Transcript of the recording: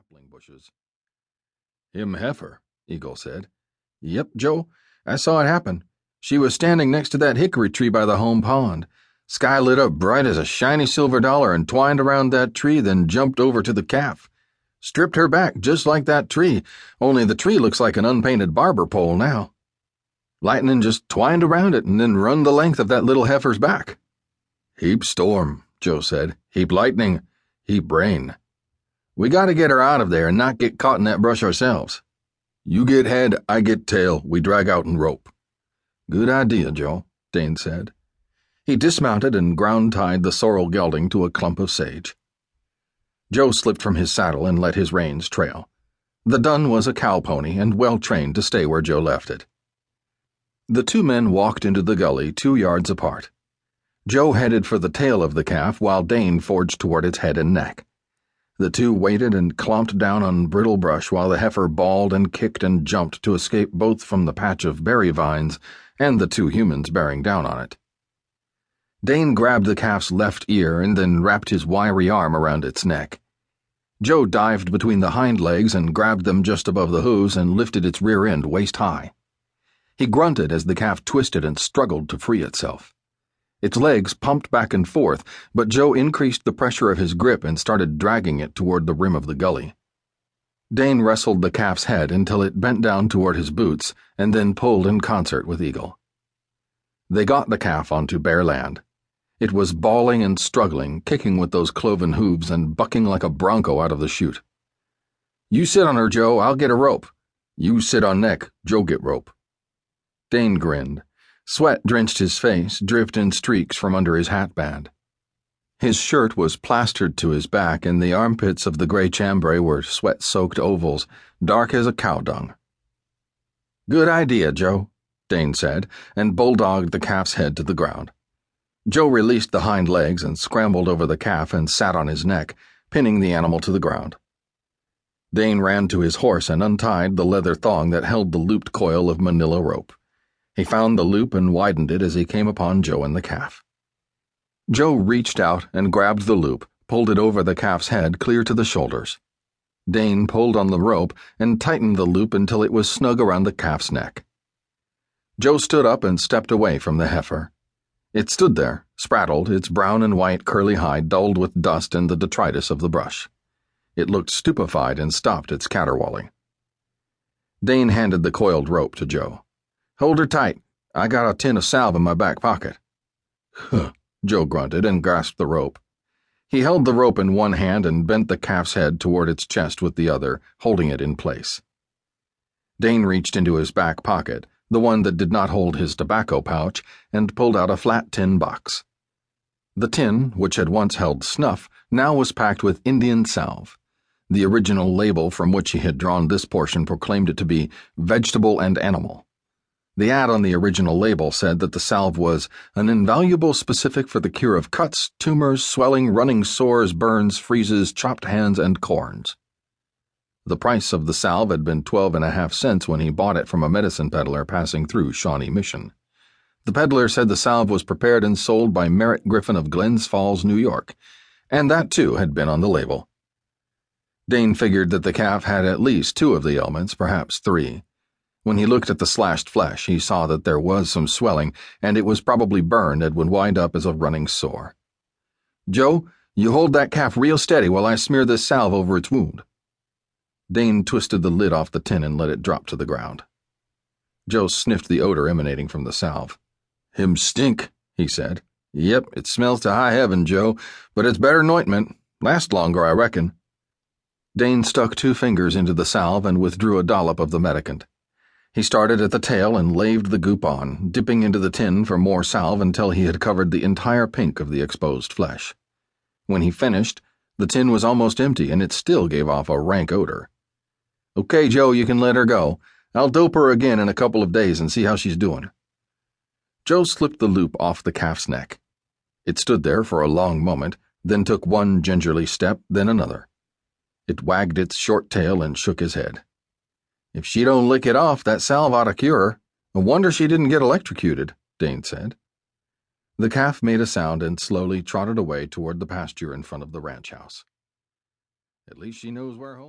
sapling bushes. "Him heifer," Eagle said. "Yep, Joe. I saw it happen. She was standing next to that hickory tree by the home pond. Sky lit up bright as a shiny silver dollar and twined around that tree, then jumped over to the calf. Stripped her back just like that tree, only the tree looks like an unpainted barber pole now. Lightning just twined around it and then run the length of that little heifer's back." "Heap storm," Joe said. "Heap lightning. Heap rain. We gotta get her out of there and not get caught in that brush ourselves. You get head, I get tail, we drag out and rope." "Good idea, Joe," Dane said. He dismounted and ground-tied the sorrel gelding to a clump of sage. Joe slipped from his saddle and let his reins trail. The dun was a cow pony and well-trained to stay where Joe left it. The two men walked into the gully 2 yards apart. Joe headed for the tail of the calf while Dane forged toward its head and neck. The two waited and clomped down on brittle brush while the heifer bawled and kicked and jumped to escape both from the patch of berry vines and the 2 humans bearing down on it. Dane grabbed the calf's left ear and then wrapped his wiry arm around its neck. Joe dived between the hind legs and grabbed them just above the hooves and lifted its rear end waist-high. He grunted as the calf twisted and struggled to free itself. Its legs pumped back and forth, but Joe increased the pressure of his grip and started dragging it toward the rim of the gully. Dane wrestled the calf's head until it bent down toward his boots and then pulled in concert with Eagle. They got the calf onto bare land. It was bawling and struggling, kicking with those cloven hooves and bucking like a bronco out of the chute. "You sit on her, Joe, I'll get a rope." "You sit on neck, Joe get rope." Dane grinned. Sweat drenched his face, dripped in streaks from under his hatband. His shirt was plastered to his back, and the armpits of the gray chambray were sweat-soaked ovals, dark as a cow dung. "Good idea, Joe," Dane said, and bulldogged the calf's head to the ground. Joe released the hind legs and scrambled over the calf and sat on his neck, pinning the animal to the ground. Dane ran to his horse and untied the leather thong that held the looped coil of manila rope. He found the loop and widened it as he came upon Joe and the calf. Joe reached out and grabbed the loop, pulled it over the calf's head clear to the shoulders. Dane pulled on the rope and tightened the loop until it was snug around the calf's neck. Joe stood up and stepped away from the heifer. It stood there, spraddled, its brown and white curly hide dulled with dust and the detritus of the brush. It looked stupefied and stopped its caterwauling. Dane handed the coiled rope to Joe. "Hold her tight. I got a tin of salve in my back pocket." "Huh," Joe grunted and grasped the rope. He held the rope in one hand and bent the calf's head toward its chest with the other, holding it in place. Dane reached into his back pocket, the one that did not hold his tobacco pouch, and pulled out a flat tin box. The tin, which had once held snuff, now was packed with Indian salve. The original label from which he had drawn this portion proclaimed it to be vegetable and animal. The ad on the original label said that the salve was an invaluable specific for the cure of cuts, tumors, swelling, running sores, burns, freezes, chopped hands, and corns. The price of the salve had been 12.5 cents when he bought it from a medicine peddler passing through Shawnee Mission. The peddler said the salve was prepared and sold by Merritt Griffin of Glens Falls, New York, and that too had been on the label. Dane figured that the calf had at least 2 of the ailments, perhaps 3. When he looked at the slashed flesh, he saw that there was some swelling, and it was probably burned and would wind up as a running sore. "Joe, you hold that calf real steady while I smear this salve over its wound." Dane twisted the lid off the tin and let it drop to the ground. Joe sniffed the odor emanating from the salve. "Him stink," he said. "Yep, it smells to high heaven, Joe, but it's better'n ointment. Last longer, I reckon." Dane stuck 2 fingers into the salve and withdrew a dollop of the medicament. He started at the tail and laved the goop on, dipping into the tin for more salve until he had covered the entire pink of the exposed flesh. When he finished, the tin was almost empty and it still gave off a rank odor. "Okay, Joe, you can let her go. I'll dope her again in a couple of days and see how she's doing." Joe slipped the loop off the calf's neck. It stood there for a long moment, then took one gingerly step, then another. It wagged its short tail and shook his head. "If she don't lick it off, that salve ought to cure her. A wonder she didn't get electrocuted," Dane said. The calf made a sound and slowly trotted away toward the pasture in front of the ranch house. "At least she knows where home